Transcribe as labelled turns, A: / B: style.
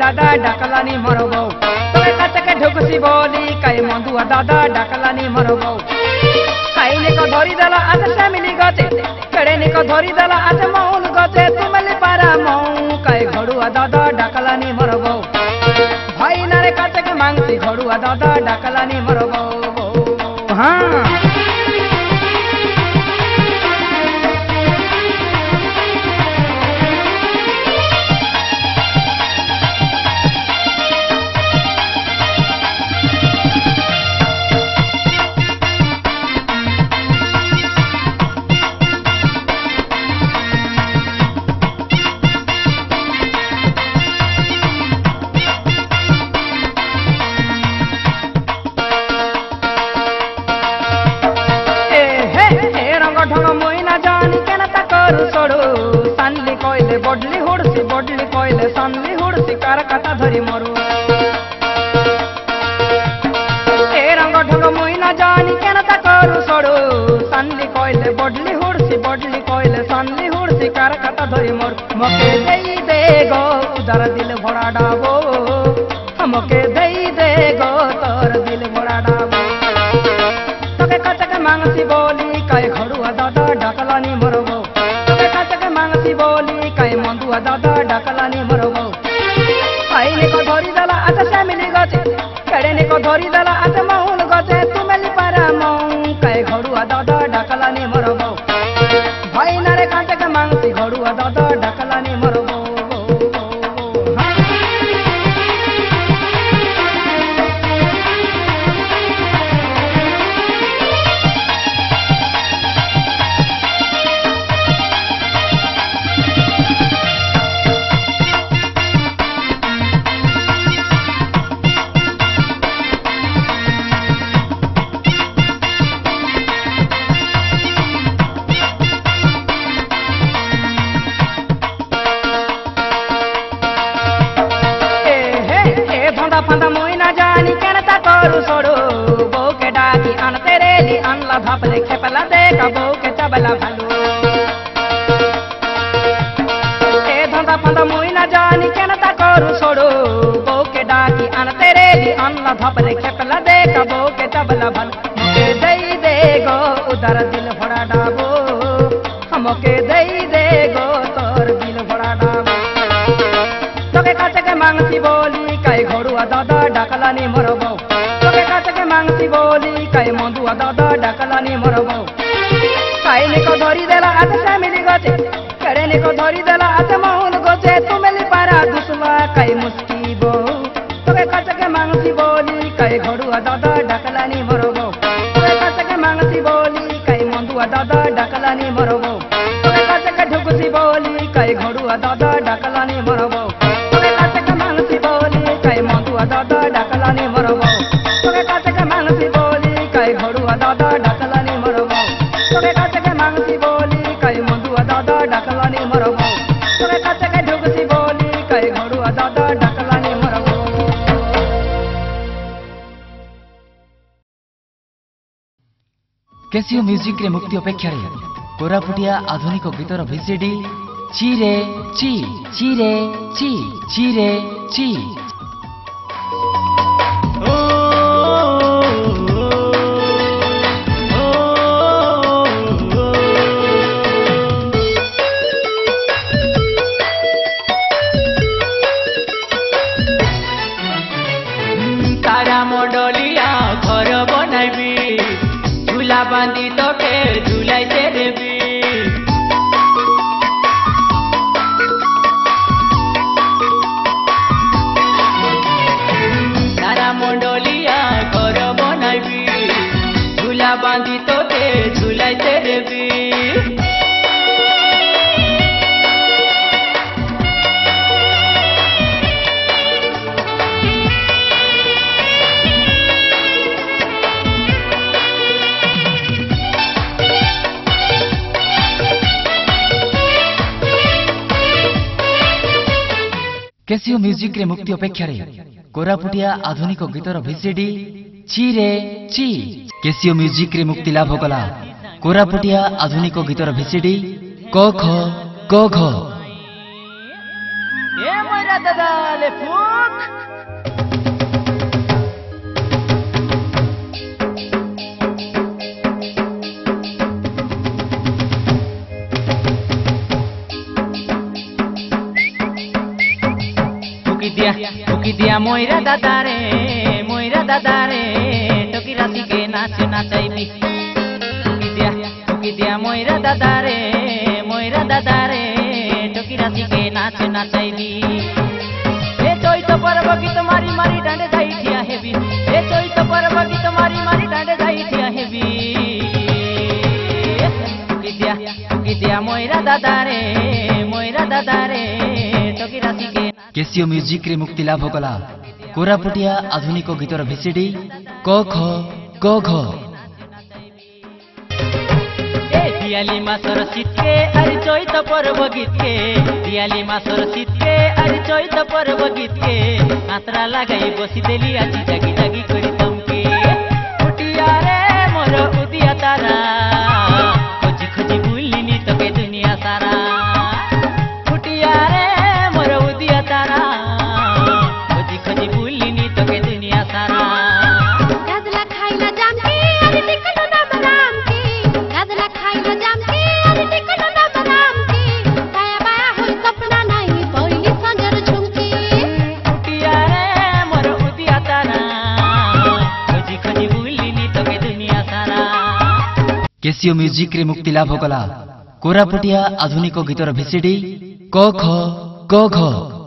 A: दादा डाकलानी मोर बो तोके काचके ढुकुसी बोली कहे मंदुआ दादा डाकलानी मोर बो खाइने को धरी देला आज फैमिली गते कड़ेने को धरी देला आज मौन गते तुमली पारा मऊ कहे घड़ुआ दादा डाकलानी मोर बो भाई नारे काचके मांगती घड़ुआ दादा डाकलानी मोर बो हाँ बडली कोइले सानली हुड़सी कार काटा धरी मरु ए रंग ढंग मुई ना जानी केना ता करू सड़ू सानली कोइले बडली कोइले सानली हुड़सी कार काटा धरी मरु मके देई दे गो उदार दिल भरा डाबो हमके देई दे गो तोर दिल भरा डाबो तके काचके मांगसी बोली काय घड़ुआ दादा डाकलानी मरबो तके काचके मांगसी बोली काय मंदुआ दादा डाकलानी मरबो खाइने को धरी देला आज फैमिली गते कड़ेने को धरी देला आज महुल गते तुमेली पारा मऊ काय घड़ुआ दादा डाकलानी मरबो भाई नारे काचके मांगसी घड़ुआ दादा डाकलानी मरबो भापले खेपला देखा बो के चबला भालू ए धंधा फंदा मुई ना जानी केना ता करू छोड़ो बो के डाकी अन तेरे ली अनला भापले खेपला देखा बो के चबला भालू के देई दे गो उधर दिल भरा डाबो हमके देई दे गो तोर दिल भरा डाबो तोके काचके मांगसी बोली कहे घड़ुआ दादा डाकलानी मरबो तोके काचके मांगसी बोली कहे मंदुआ दादा डाकलानी मरबो खाइने को धरी देला आज फैमिली गते कड़ेने को धरी देला आज महुल गते तुमेली पारा दुसवा कहे मुस्की बो तोके काचके मांगसी बोली कहे घड़ुआ दादा डाकलानी मरबो तोके काचके मांगसी बोली कहे मंदुआ दादा डाकलानी मरबो तोके काचके ढुकुसी बोली कहे घड़ुआ दादा डाकलानी मरबो तोके काचके मांगसी बोली कहे मंदुआ दादा डाकलानी मरबो तोके काचके मांगसी बोली कहे घड़ुआ दादा डाकलानी मरबो तोके काचके मांगसी बोली कहे मंदुआ दादा डाकलानी मरबो तोके काचके ढुकुसी बोली कहे घड़ुआ दादा डाकलानी मरबो।
B: कैसियो म्यूजिक रे मुक्ति अपेक्षा कोरापुटिया आधुनिक गीतर भिसीडी ची रे ची ची रे ची ची रे ची
C: बांधी तो के झूलाई से देवी सारा मंडलिया घर बनाबी झूला बांधी तो के झूलाई से देवी
B: कैसियो म्यूजिक रे मुक्ति अपेक्षा कोरापुटिया आधुनिक गीतर भिसीडी ची रे ची कैसियो म्यूजिक रे मुक्ति लाभ कला कोरापुटिया आधुनिक गीतर भिसीडी क ख क घ
C: ए मोरा দাদালে ফুক ফুকি দিয়া ময়রা দাদারে টকি রাতিকে নাচ নাচাইবি ফুকি দিয়া ময়রা দাদারে টকি রাতিকে নাচ নাচাইবি এ চৈত পর্ব গীত মারি মারি ডাঁডে যাই ঠিয়া হেবি এ চৈত পর্ব গীত মারি মারি ডাঁডে যাই ঠিয়া হেবি ফুকি দিয়া ময়রা দাদারে টকি রাতিকে
B: केसीओ म्यूजिक रे मुक्ति लाभ कला कोरापुटिया आधुनिक गीतर भिसीडी क ख ग घ
C: दियाली मासर शीतके अरे चैत पर्व गीतके दियाली मासर शीतके अरे चैत पर्व गीतके आत्रा लगाई बसी देली আজি जागी जागी करी तमके फुटिया रे मोर उदिया तारा खोजी खोजी बुलिनी तके दुनिया सारा फुटिया रे मोर उदिया तारा खोजी खोजी बुलिनी तके दुनिया सारा
D: गाजला खाइला जामके अरे टिकलो ना बरामके गाजला खाइला जामके अरे टिकलो ना बरामके बाया बाया होई सपना नाही पइली संजर झुमके
C: फुटिया रे मोर उदिया तारा खोजी खोजी बुलिनी तके दुनिया सारा
B: केसीओ म्यूजिक रे मुक्ति लाभ कला कोरापुटिया आधुनिक गीतर भिसीडी क ख ग घ